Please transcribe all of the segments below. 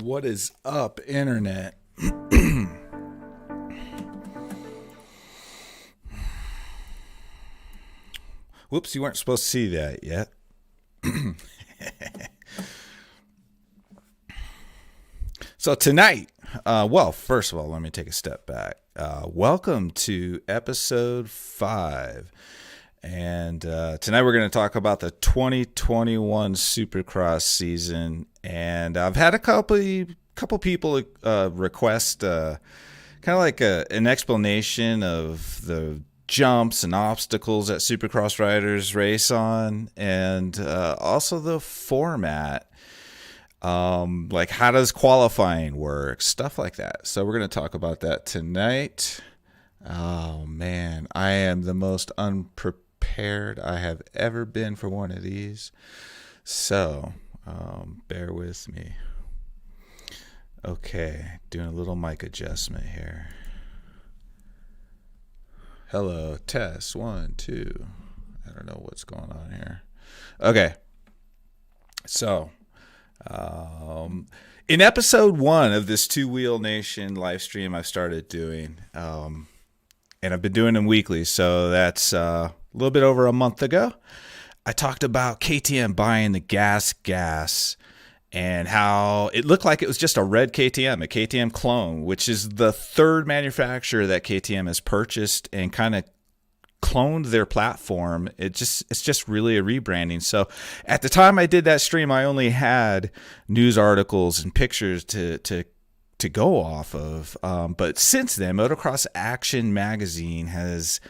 What is up, internet? Whoops, you weren't supposed to see that yet. So tonight, first of all, let me take a step back. Welcome to episode 5. And tonight we're going to talk about the 2021 Supercross season. And I've had a couple people request kind of like an explanation of the jumps and obstacles that Supercross riders race on, and also the format. Like how does qualifying work, stuff like that. So we're going to talk about that tonight. Oh man, I am the most unprepared I have ever been for one of these. So bear with me. Okay, doing a little mic adjustment here. Hello, test 1, 2. I don't know what's going on here. Okay, so in episode 1 of this Two Wheel Nation live stream I've started doing, and I've been doing them weekly, so that's a little bit over a month ago, I talked about KTM buying the GasGas and how it looked like it was just a red KTM, a KTM clone, which is the third manufacturer that KTM has purchased and kind of cloned their platform. It's just really a rebranding. So at the time I did that stream, I only had news articles and pictures to go off of. But since then, Motocross Action Magazine has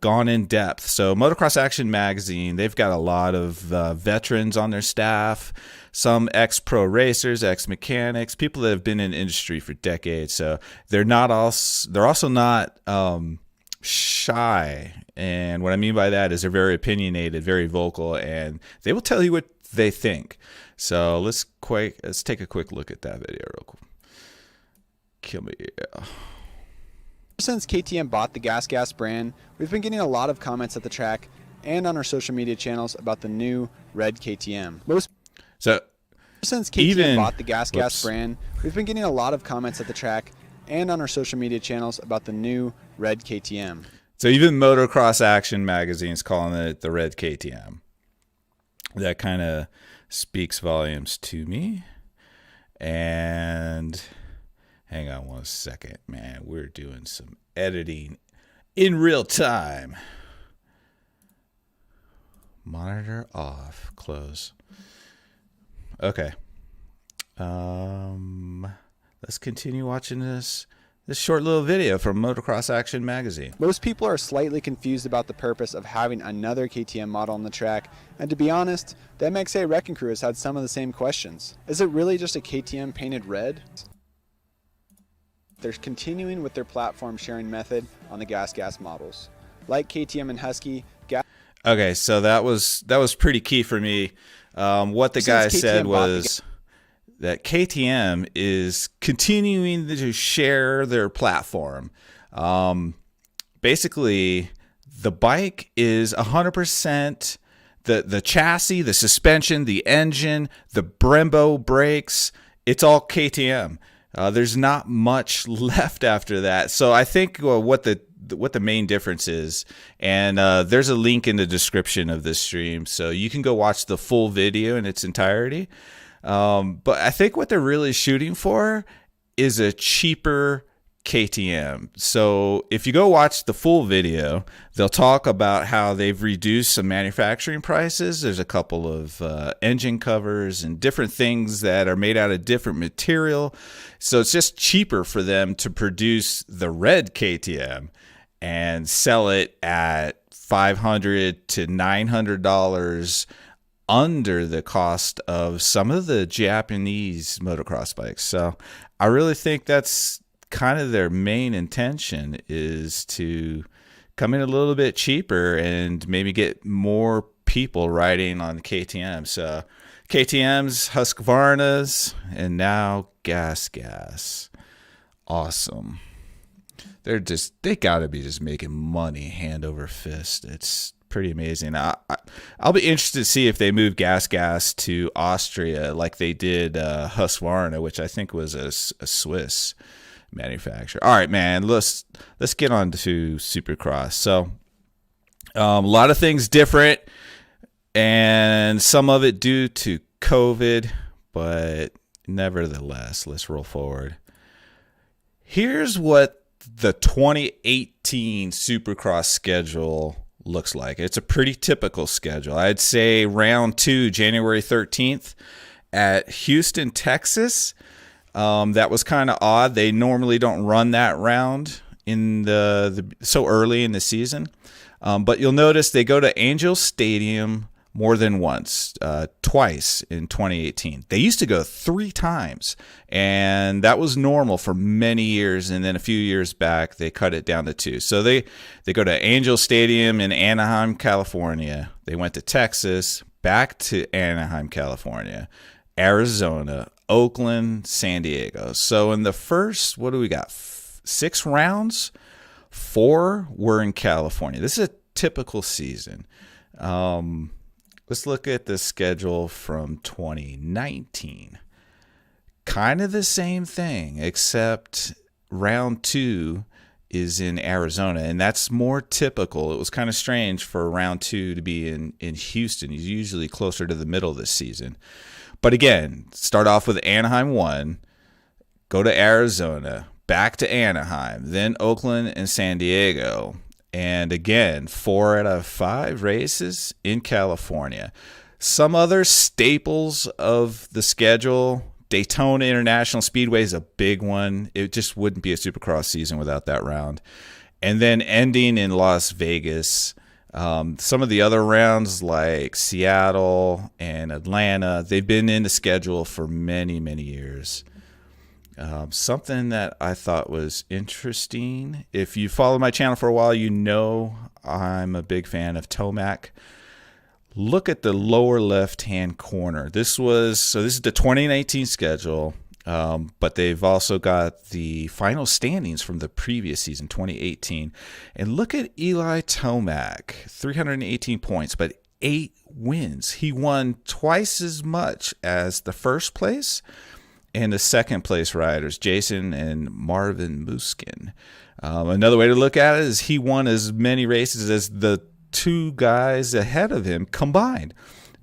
gone in depth. So Motocross Action Magazine, they've got a lot of veterans on their staff, some ex-pro racers, ex-mechanics, people that have been in the industry for decades. So they're also not shy. And what I mean by that is they're very opinionated, very vocal, and they will tell you what they think. So let's take a quick look at that video real quick. Kill me. Yeah. Since KTM bought the GasGas brand, we've been getting a lot of comments at the track and on our social media channels about the new red KTM. Since KTM bought the GasGas brand, we've been getting a lot of comments at the track and on our social media channels about the new red KTM. So even Motocross Action Magazine is calling it the red KTM. That kind of speaks volumes to me. And hang on one second, man. We're doing some editing in real time. Monitor off, close. Okay. Let's continue watching this short little video from Motocross Action Magazine. Most people are slightly confused about the purpose of having another KTM model on the track, and to be honest, the MXA Wrecking Crew has had some of the same questions. Is it really just a KTM painted red? They're continuing with their platform sharing method on the GasGas models. Like KTM and Husky, okay, so that was pretty key for me. What the guy said was that KTM is continuing to share their platform. Basically, the bike is 100%, the chassis, the suspension, the engine, the Brembo brakes, it's all KTM. There's not much left after that. So I think what the main difference is, and there's a link in the description of this stream, so you can go watch the full video in its entirety. But I think what they're really shooting for is a cheaper KTM. So if you go watch the full video, they'll talk about how they've reduced some manufacturing prices. There's a couple of engine covers and different things that are made out of different material. So it's just cheaper for them to produce the red KTM and sell it at $500 to $900 under the cost of some of the Japanese motocross bikes. So I really think that's kind of their main intention, is to come in a little bit cheaper and maybe get more people riding on KTM. So KTM's, Husqvarna's, and now GasGas. Awesome. They got to be just making money hand over fist. It's pretty amazing. I'll be interested to see if they move GasGas to Austria like they did Husqvarna, which I think was a Swiss manufacturer. All right, man, let's get on to Supercross. So a lot of things different, and some of it due to COVID, but nevertheless, let's roll forward. Here's what the 2018 Supercross schedule looks like. It's a pretty typical schedule. I'd say round 2, January 13th at Houston, Texas. That was kind of odd. They normally don't run that round in the so early in the season. But you'll notice they go to Angel Stadium more than once, twice in 2018. They used to go 3 times, and that was normal for many years. And then a few years back, they cut it down to 2. So they go to Angel Stadium in Anaheim, California. They went to Texas, back to Anaheim, California, Arizona, Oakland, San Diego. So in the first, what do we got? 6 rounds, 4 were in California. This is a typical season. Let's look at the schedule from 2019. Kind of the same thing, except round 2 is in Arizona, and that's more typical. It was kind of strange for round 2 to be in Houston. He's usually closer to the middle of this season. But again, start off with Anaheim 1, go to Arizona, back to Anaheim, then Oakland and San Diego. And again, 4 out of 5 races in California. Some other staples of the schedule, Daytona International Speedway is a big one. It just wouldn't be a Supercross season without that round. And then ending in Las Vegas. Some of the other rounds like Seattle and Atlanta, they've been in the schedule for many, many years. Something that I thought was interesting, if you follow my channel for a while, you know I'm a big fan of Tomac. Look at the lower left-hand corner. This is the 2019 schedule, but they've also got the final standings from the previous season, 2018. And look at Eli Tomac, 318 points, but 8 wins. He won twice as much as the first place and the second place riders, Jason and Marvin Muskin. Another way to look at it is he won as many races as the 2 guys ahead of him combined.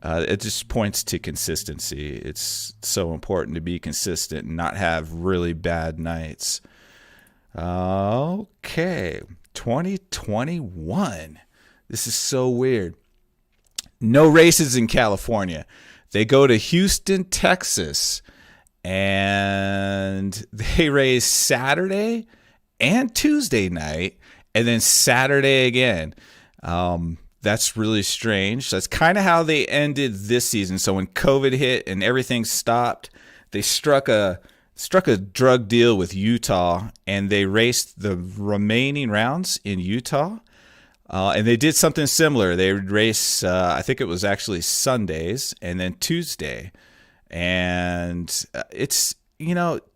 It just points to consistency. It's so important to be consistent and not have really bad nights. Okay, 2021. This is so weird. No races in California. They go to Houston, Texas, and they race Saturday and Tuesday night, and then Saturday again. That's really strange. That's kind of how they ended this season. So when COVID hit and everything stopped, they struck a drug deal with Utah, and they raced the remaining rounds in Utah. And they did something similar. They would race, I think it was actually Sundays and then Tuesday. And it's,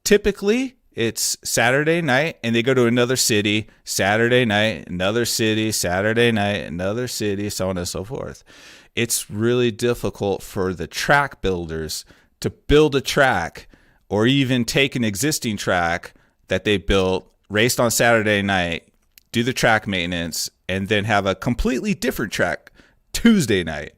typically it's Saturday night and they go to another city, Saturday night, another city, Saturday night, another city, so on and so forth. It's really difficult for the track builders to build a track or even take an existing track that they built, raced on Saturday night, do the track maintenance, and then have a completely different track Tuesday night.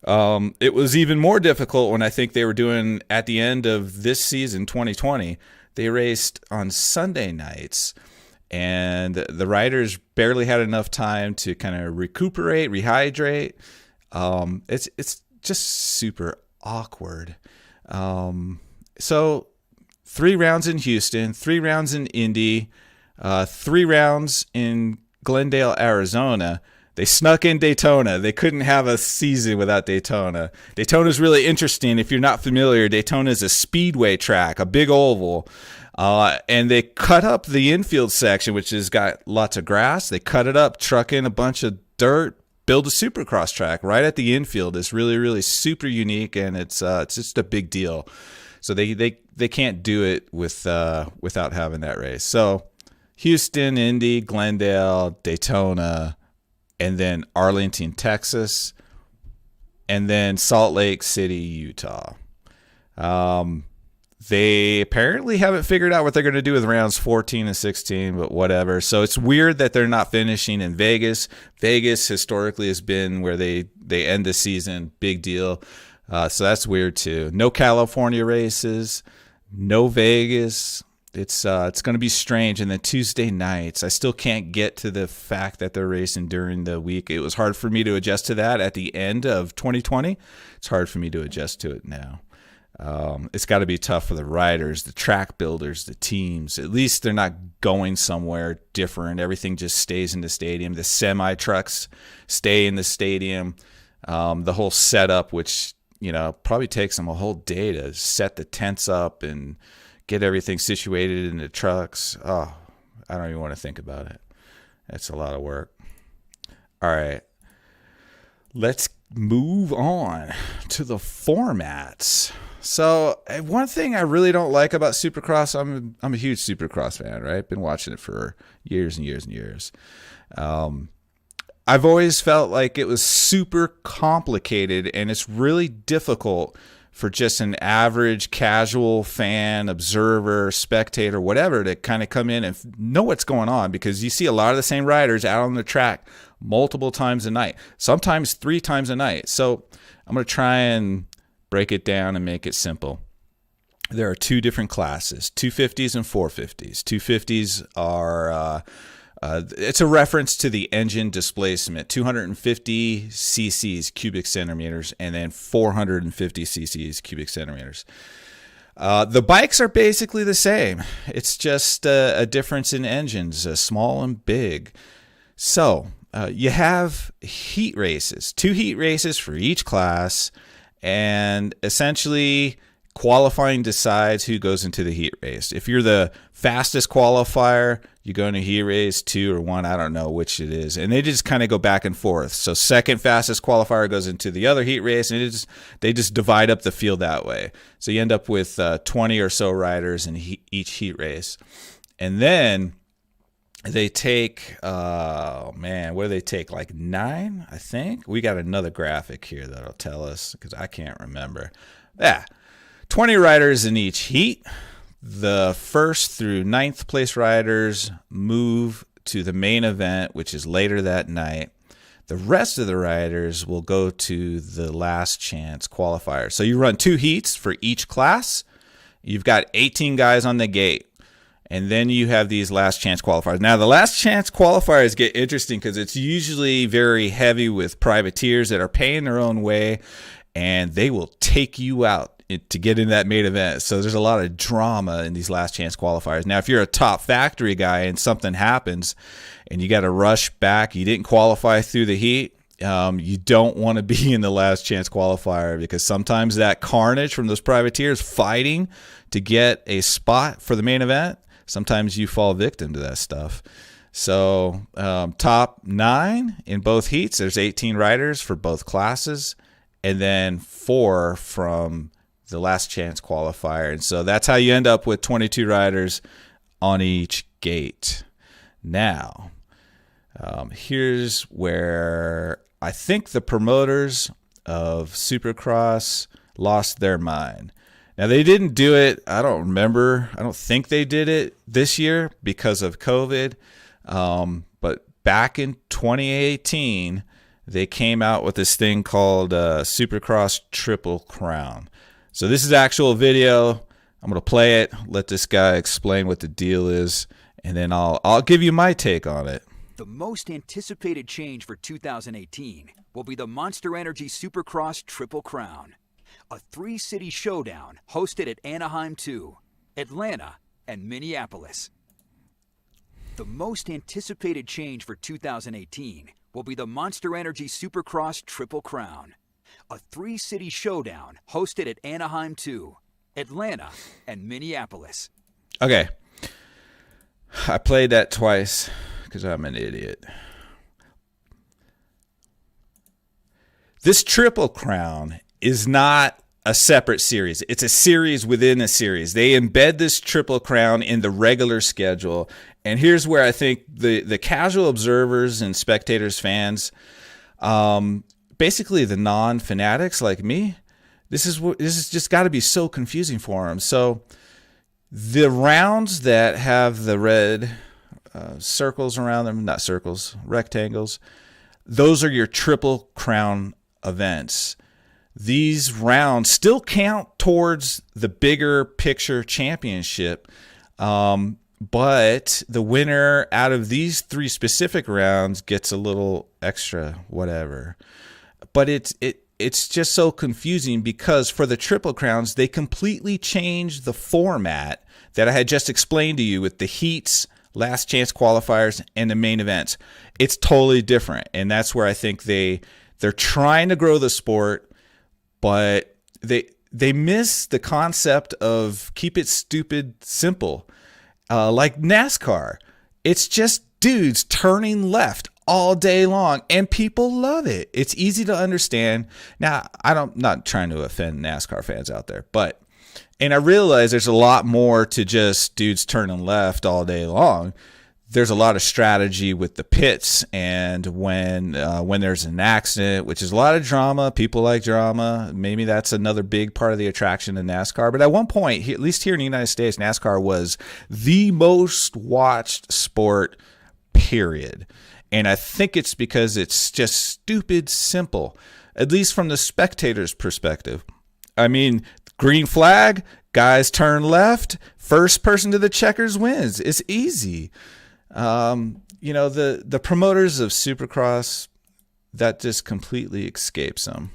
It was even more difficult when I think they were doing at the end of this season, 2020. They raced on Sunday nights, and the riders barely had enough time to kind of recuperate, rehydrate. It's just super awkward. So 3 rounds in Houston, 3 rounds in Indy, 3 rounds in Glendale, Arizona. They snuck in Daytona. They couldn't have a season without Daytona. Daytona is really interesting. If you're not familiar, Daytona is a speedway track, a big oval. And they cut up the infield section, which has got lots of grass. They cut it up, truck in a bunch of dirt, build a Supercross track right at the infield. It's really, really super unique, and it's just a big deal. So they can't do it without having that race. So Houston, Indy, Glendale, Daytona, and then Arlington, Texas, and then Salt Lake City, Utah. They apparently haven't figured out what they're going to do with rounds 14 and 16, but whatever. So it's weird that they're not finishing in Vegas. Vegas historically has been where they end the season. Big deal. So that's weird too. No California races, no Vegas. It's going to be strange. And then Tuesday nights, I still can't get to the fact that they're racing during the week. It was hard for me to adjust to that at the end of 2020. It's hard for me to adjust to it now. It's got to be tough for the riders, the track builders, the teams. At least they're not going somewhere different. Everything just stays in the stadium. The semi-trucks stay in the stadium. The whole setup, which probably takes them a whole day to set the tents up and get everything situated in the trucks. Oh, I don't even want to think about it. That's a lot of work. All right. Let's move on to the formats. So one thing I really don't like about Supercross, I'm a huge Supercross fan, right? Been watching it for years and years and years. I've always felt like it was super complicated, and it's really difficult for just an average casual fan, observer, spectator, whatever, to kind of come in and know what's going on, because you see a lot of the same riders out on the track multiple times a night, sometimes 3 times a night. So I'm going to try and break it down and make it simple. There are 2 different classes, 250s and 450s. 250s are, it's a reference to the engine displacement, 250 cc's cubic centimeters, and then 450 cc's cubic centimeters. The bikes are basically the same. It's just a difference in engines, small and big. So you have heat races, 2 heat races for each class, and essentially qualifying decides who goes into the heat race. If you're the fastest qualifier, you go into heat race 2 or 1, I don't know which it is, and they just kind of go back and forth. So second fastest qualifier goes into the other heat race, and they just divide up the field that way. So you end up with 20 or so riders in each heat race. And then they take, what do they take? Like 9, I think. We got another graphic here that'll tell us, because I can't remember. 20 riders in each heat. The 1st through 9th place riders move to the main event, which is later that night. The rest of the riders will go to the last chance qualifier. So you run 2 heats for each class. You've got 18 guys on the gate. And then you have these last chance qualifiers. Now, the last chance qualifiers get interesting because it's usually very heavy with privateers that are paying their own way, and they will take you out to get in that main event. So there's a lot of drama in these last chance qualifiers. Now, if you're a top factory guy and something happens and you got to rush back, you didn't qualify through the heat, you don't want to be in the last chance qualifier, because sometimes that carnage from those privateers fighting to get a spot for the main event, sometimes you fall victim to that stuff. So top 9 in both heats, there's 18 riders for both classes, and then 4 from the last chance qualifier. And so that's how you end up with 22 riders on each gate. Now, here's where I think the promoters of Supercross lost their mind. Now, they didn't do it. I don't remember. I don't think they did it this year because of COVID. But back in 2018, they came out with this thing called Supercross Triple Crown. So this is actual video. I'm going to play it, let this guy explain what the deal is, and then I'll give you my take on it. The most anticipated change for 2018 will be the Monster Energy Supercross Triple Crown, a 3-city showdown hosted at Anaheim 2, Atlanta, and Minneapolis. The most anticipated change for 2018 will be the Monster Energy Supercross Triple Crown, a 3-city showdown hosted at Anaheim 2, Atlanta, and Minneapolis. Okay. I played that twice because I'm an idiot. This Triple Crown is not a separate series. It's a series within a series. They embed this Triple Crown in the regular schedule, And here's where I think the casual observers and spectators, fans, basically the non-fanatics like me, this is just got to be so confusing for them. So the rounds that have the red circles around them, not circles, rectangles, those are your Triple Crown events. These rounds still count towards the bigger picture championship, but the winner out of these 3 specific rounds gets a little extra whatever. But it's just so confusing because for the Triple Crowns, they completely changed the format that I had just explained to you with the heats, last chance qualifiers, and the main events. It's totally different, and that's where I think they're trying to grow the sport, but they miss the concept of keep it stupid simple. Like NASCAR, it's just dudes turning left all day long, and people love it. It's easy to understand. Now, not trying to offend NASCAR fans out there, and I realize there's a lot more to just dudes turning left all day long. There's a lot of strategy with the pits, and when there's an accident, which is a lot of drama. People like drama. Maybe that's another big part of the attraction in NASCAR. But at one point, at least here in the United States, NASCAR was the most watched sport, period. And I think it's because it's just stupid simple, at least from the spectator's perspective. I mean, green flag, guys turn left, first person to the checkers wins. It's easy. The promoters of Supercross, that just completely escapes them.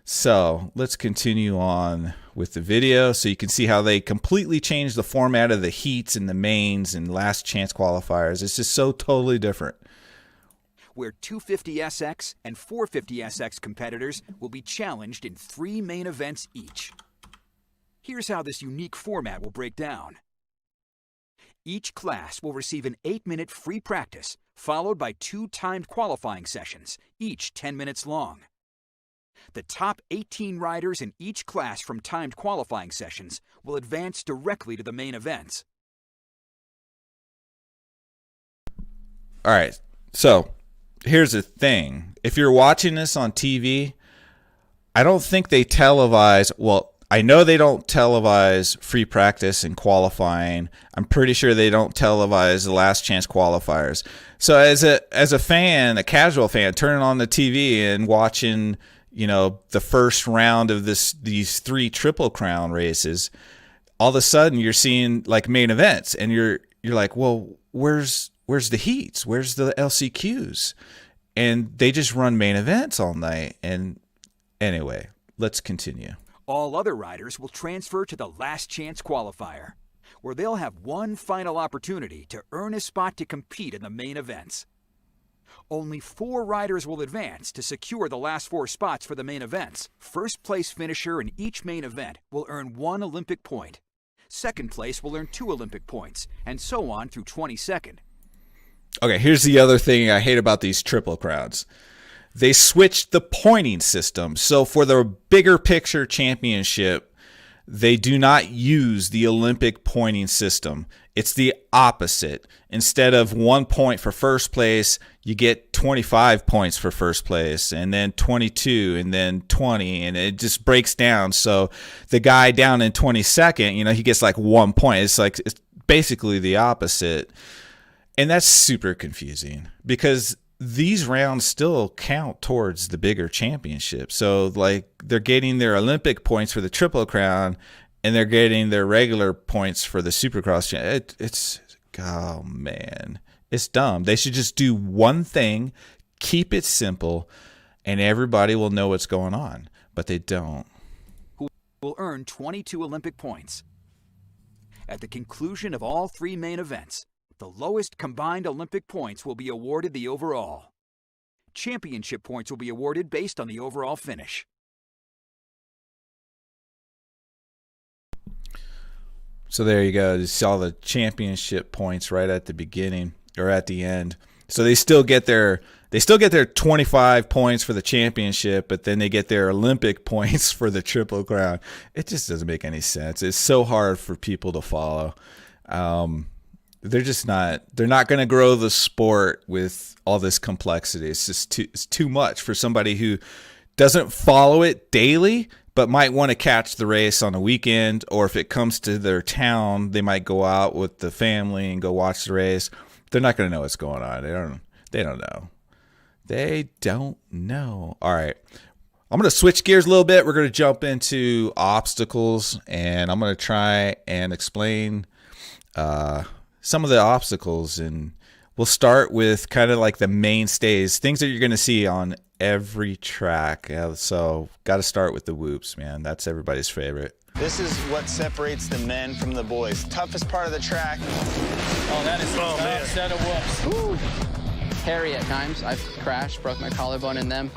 So let's continue on with the video so you can see how they completely changed the format of the heats and the mains and last chance qualifiers. It's just so totally different. Where 250SX and 450SX competitors will be challenged in 3 main events each. Here's how this unique format will break down. Each class will receive an 8-minute free practice, followed by 2 timed qualifying sessions, each 10 minutes long. The top 18 riders in each class from timed qualifying sessions will advance directly to the main events. All right, so here's the thing. If you're watching this on TV, I don't think they televise, well, I know they don't televise free practice and qualifying. I'm pretty sure they don't televise the last chance qualifiers. So as a fan, a casual fan, turning on the TV and watching, the first round of these 3 Triple Crown races, all of a sudden you're seeing like main events, and you're like, well, where's the heats? Where's the LCQs? And they just run main events all night. And anyway, let's continue. All other riders will transfer to the last chance qualifier, where they'll have one final opportunity to earn a spot to compete in the main events. Only 4 riders will advance to secure the last 4 spots for the main events. First place finisher in each main event will earn 1 Olympic point. Second place will earn 2 Olympic points, and so on through 22nd. Okay, here's the other thing I hate about these Triple Crowns. They switched the pointing system. So for the bigger picture championship, they do not use the Olympic pointing system. It's the opposite. Instead of 1 point for first place, you get 25 points for first place, and then 22, and then 20, and it just breaks down. So the guy down in 22nd, he gets like 1 point. It's basically the opposite. And that's super confusing because these rounds still count towards the bigger championship. So like they're getting their Olympic points for the Triple Crown, and they're getting their regular points for the Supercross. Oh man, it's dumb. They should just do one thing, keep it simple, and everybody will know what's going on. But they don't. Who will earn 22 Olympic points. At the conclusion of all 3 main events, the lowest combined Olympic points will be awarded the overall. Championship points will be awarded based on the overall finish. So there you go. You saw the championship points right at the beginning or at the end. So they still get their 25 points for the championship, but then they get their Olympic points for the Triple Crown. It just doesn't make any sense. It's so hard for people to follow. they're just not. They're not going to grow the sport with all this complexity. It's just it's too much for somebody who doesn't follow it daily, but might want to catch the race on a weekend, or if it comes to their town, they might go out with the family and go watch the race. They're not going to know what's going on. They don't know. They don't know. All right. I'm going to switch gears a little bit. We're going to jump into obstacles, and I'm going to try and explain some of the obstacles. And we'll start with kind of like the mainstays, things that you're going to see on every track. So got to start with the whoops, man. That's everybody's favorite. This is what separates the men from the boys. Toughest part of the track. Oh, that is a tough set of whoops. Woo. Hairy at times. I've crashed, broke my collarbone in them.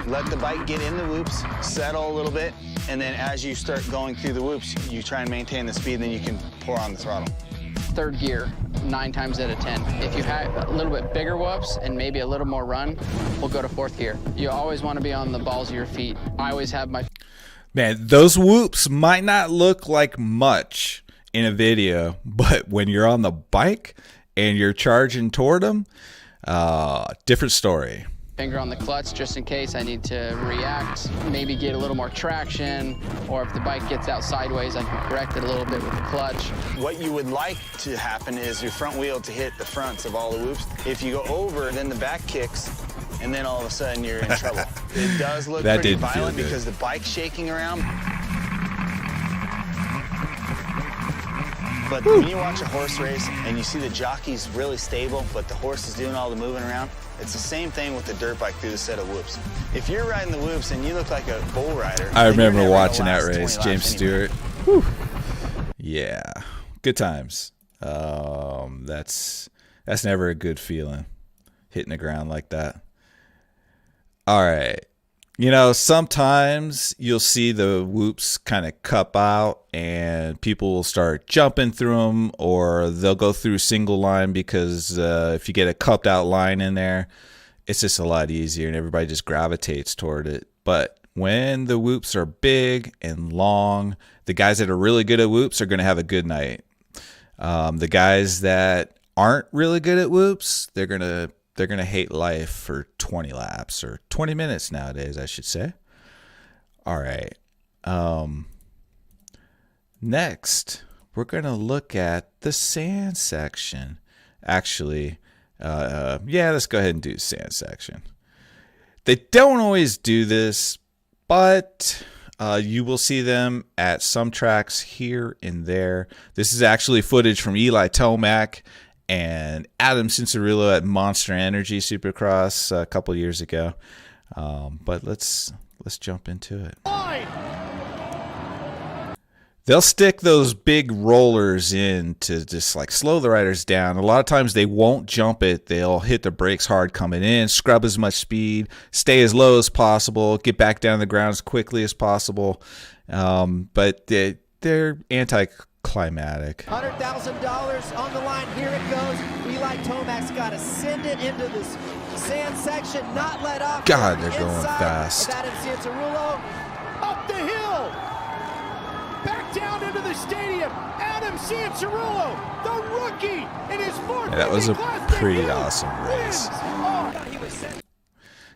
Let the bike get in the whoops, settle a little bit, and then as you start going through the whoops, you try and maintain the speed, then you can pour on the throttle. Third gear, 9 times out of 10. If you have a little bit bigger whoops and maybe a little more run, we'll go to fourth gear. You always want to be on the balls of your feet. I always have my... Man, those whoops might not look like much in a video, but when you're on the bike and you're charging toward them, different story. Finger on the clutch just in case I need to react, maybe get a little more traction, or if the bike gets out sideways, I can correct it a little bit with the clutch. What you would like to happen is your front wheel to hit the fronts of all the whoops. If you go over, then the back kicks, and then all of a sudden you're in trouble. It does look pretty violent because the bike's shaking around. But when you watch a horse race and you see the jockey's really stable, but the horse is doing all the moving around, it's the same thing with the dirt bike through the set of whoops. If you're riding the whoops and you look like a bull rider... I remember watching that race, James Stewart. Whew. Yeah, good times. That's never a good feeling, hitting the ground like that. All right. You know, sometimes you'll see the whoops kind of cup out and people will start jumping through them, or they'll go through single line because if you get a cupped out line in there, it's just a lot easier and everybody just gravitates toward it. But when the whoops are big and long, the guys that are really good at whoops are going to have a good night. The guys that aren't really good at whoops, they're going to hate life for 20 laps or 20 minutes nowadays, I should say. All right. Next, we're going to look at the sand section. Actually, let's go ahead and do the sand section. They don't always do this, but you will see them at some tracks here and there. This is actually footage from Eli Tomac and Adam Cincerillo at Monster Energy Supercross a couple years ago. But let's jump into it. They'll stick those big rollers in to just like slow the riders down. A lot of times they won't jump it. They'll hit the brakes hard coming in, scrub as much speed, stay as low as possible, get back down to the ground as quickly as possible. But they're anticlimactic. $100,000 on the line. Here it goes. Eli Tomac's got to send it into this sand section, not let off. God, they're going fast. Adam Cincerillo up the hill, back down into the stadium. Adam Cincerillo, the rookie, in his fourth. Yeah, that was a pretty awesome race.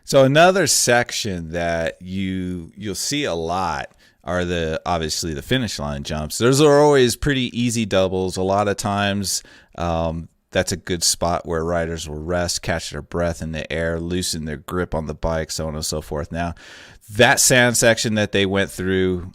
So another section that you'll see a lot are obviously the finish line jumps. Those are always pretty easy doubles. A lot of times that's a good spot where riders will rest, catch their breath in the air, loosen their grip on the bike, so on and so forth. Now, that sand section that they went through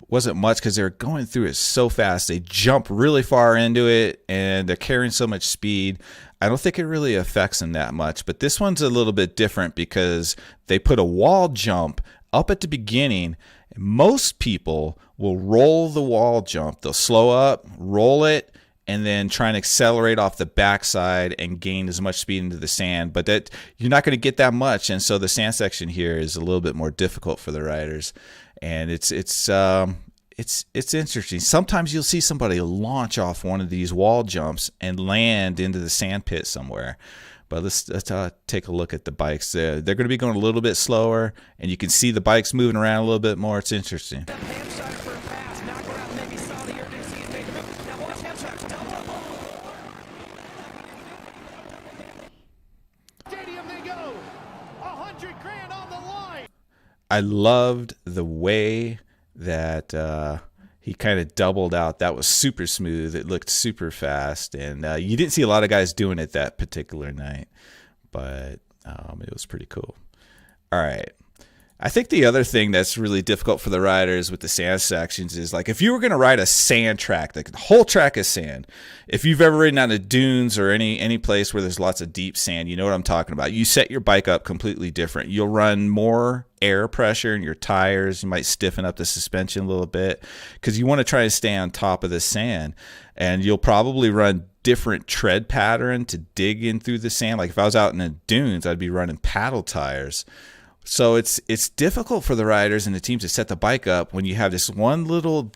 wasn't much because they were going through it so fast. They jump really far into it, and they're carrying so much speed. I don't think it really affects them that much. But this one's a little bit different because they put a wall jump up at the beginning. Most people will roll the wall jump. They'll slow up, roll it, and then try and accelerate off the backside and gain as much speed into the sand. But that you're not going to get that much, and so the sand section here is a little bit more difficult for the riders. And it's interesting. Sometimes you'll see somebody launch off one of these wall jumps and land into the sand pit somewhere. But let's take a look at the bikes. They're going to be going a little bit slower, and you can see the bikes moving around a little bit more. It's interesting. I loved the way that he kind of doubled out. That was super smooth. It looked super fast, and you didn't see a lot of guys doing it that particular night, but it was pretty cool. All right. I think the other thing that's really difficult for the riders with the sand sections is, like, if you were going to ride a sand track, like the whole track is sand. If you've ever ridden on the dunes or any place where there's lots of deep sand, you know what I'm talking about. You set your bike up completely different. You'll run more air pressure in your tires. You might stiffen up the suspension a little bit because you want to try to stay on top of the sand. And you'll probably run different tread pattern to dig in through the sand. Like if I was out in the dunes, I'd be running paddle tires. So it's difficult for the riders and the teams to set the bike up when you have this one little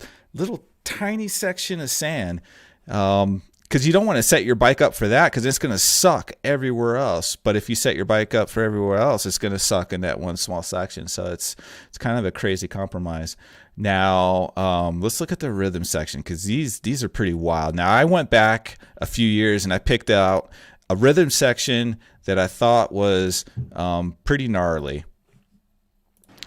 tiny section of sand, because you don't want to set your bike up for that because it's going to suck everywhere else. But if you set your bike up for everywhere else, it's going to suck in that one small section. So it's kind of a crazy compromise. Now let's look at the rhythm section, because these are pretty wild. Now I went back a few years and I picked out a rhythm section that I thought was pretty gnarly.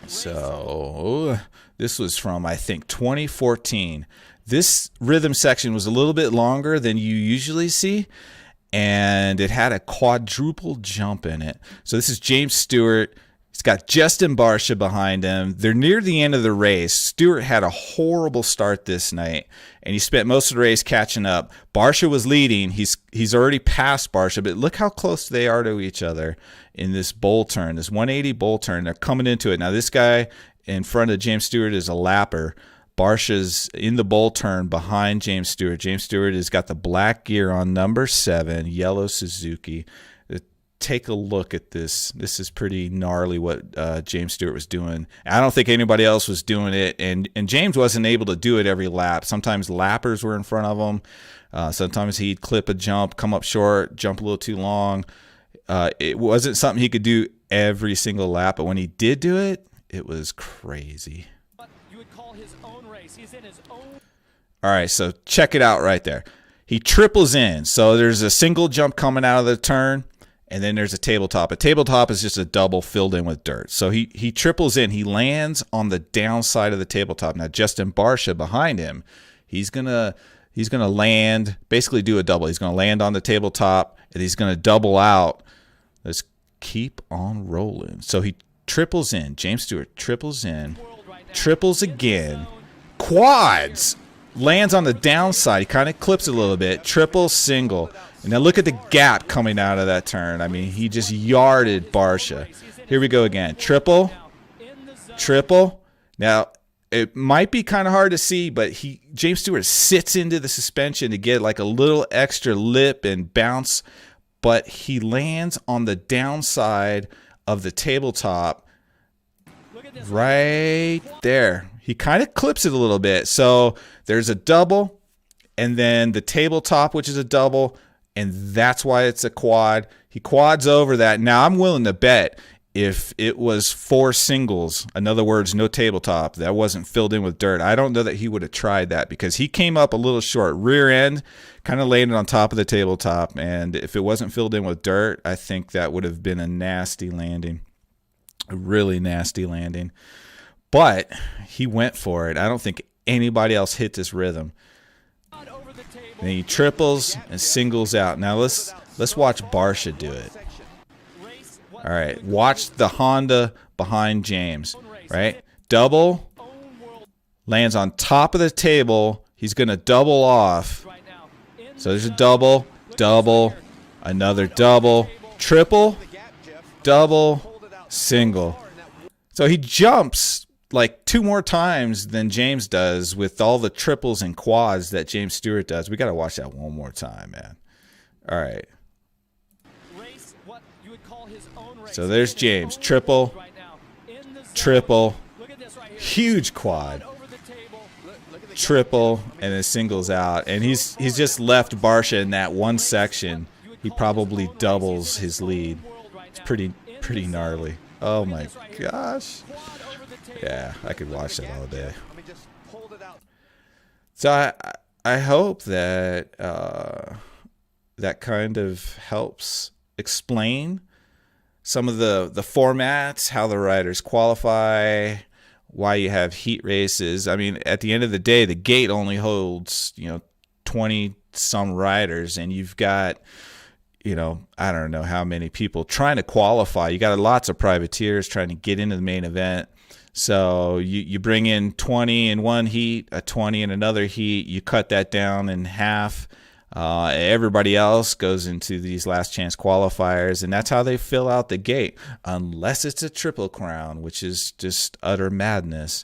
So this was from, I think, 2014. This rhythm section was a little bit longer than you usually see, and it had a quadruple jump in it. So this is James Stewart. He's got Justin Barcia behind him. They're near the end of the race. Stewart had a horrible start this night, and he spent most of the race catching up. Barcia was leading. He's already passed Barcia, but look how close they are to each other in this bowl turn, this 180 bowl turn. They're coming into it. Now, this guy in front of James Stewart is a lapper. Barcia's in the bowl turn behind James Stewart. James Stewart has got the black gear on, number 7, yellow Suzuki. Take a look at this. This is pretty gnarly what James Stewart was doing. I don't think anybody else was doing it, and James wasn't able to do it every lap. Sometimes lappers were in front of him. Sometimes he'd clip a jump, come up short, jump a little too long. It wasn't something he could do every single lap, but when he did do it, it was crazy. You would call his own race. He's in his own. All right, so check it out right there. He triples in. So there's a single jump coming out of the turn, and then there's a tabletop. A tabletop is just a double filled in with dirt. So he triples in. He lands on the downside of the tabletop. Now, Justin Barcia behind him, he's gonna land, basically do a double. He's gonna land on the tabletop, and he's gonna double out. Let's keep on rolling. So he triples in. James Stewart triples in, triples again, quads, lands on the downside. He kind of clips it a little bit, triple, single. And now look at the gap coming out of that turn. I mean, he just yarded Barcia. Here we go again. Triple, triple. Now, it might be kind of hard to see, but James Stewart sits into the suspension to get like a little extra lip and bounce, but he lands on the downside of the tabletop right there. He kind of clips it a little bit. So there's a double, and then the tabletop, which is a double, and that's why it's a quad. He quads over that. Now, I'm willing to bet if it was 4 singles, in other words, no tabletop, that wasn't filled in with dirt, I don't know that he would have tried that, because he came up a little short. Rear end kind of landed on top of the tabletop, and if it wasn't filled in with dirt, I think that would have been a nasty landing, a really nasty landing. But he went for it. I don't think anybody else hit this rhythm. And he triples and singles out. Now let's watch Barcia do it. All right, watch the Honda behind James, right? Double, lands on top of the table. He's going to double off. So there's a double, double, another double, triple, double, single. So he jumps like 2 more times than James does with all the triples and quads that James Stewart does. We got to watch that one more time, man. All right. So there's James. Triple, triple, huge quad, triple, and then singles out. And he's just left Barcia in that one section. He probably doubles his lead. It's pretty gnarly. Oh my gosh. Yeah, I could watch that all day. So I hope that that kind of helps explain some of the formats, how the riders qualify, why you have heat races. I mean, at the end of the day, the gate only holds, 20 some riders, and you've got, I don't know how many people trying to qualify. You got lots of privateers trying to get into the main event. So you bring in 20 in one heat, a 20 in another heat. You cut that down in half. Everybody else goes into these last chance qualifiers, and that's how they fill out the gate, unless it's a Triple Crown, which is just utter madness.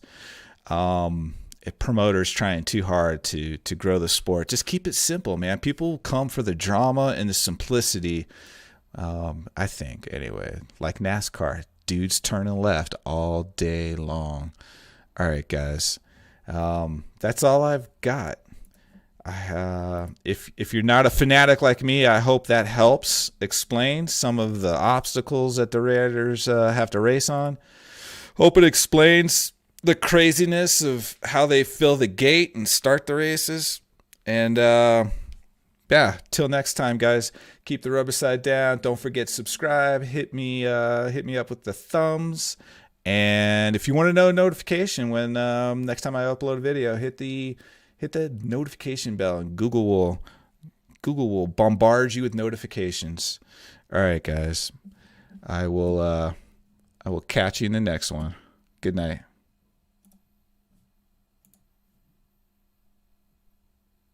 Promoters trying too hard to grow the sport. Just keep it simple, man. People come for the drama and the simplicity. I think, anyway, like NASCAR, dudes turning left all day long. All right, guys, that's all I've got. If you're not a fanatic like me, I hope that helps explain some of the obstacles that the riders have to race on. Hope it explains the craziness of how they fill the gate and start the races. And till next time, guys, keep the rubber side down. Don't forget to subscribe. Hit me up with the thumbs. And if you want to know notification when next time I upload a video, hit the notification bell, and Google will bombard you with notifications. All right, guys. I will catch you in the next one. Good night.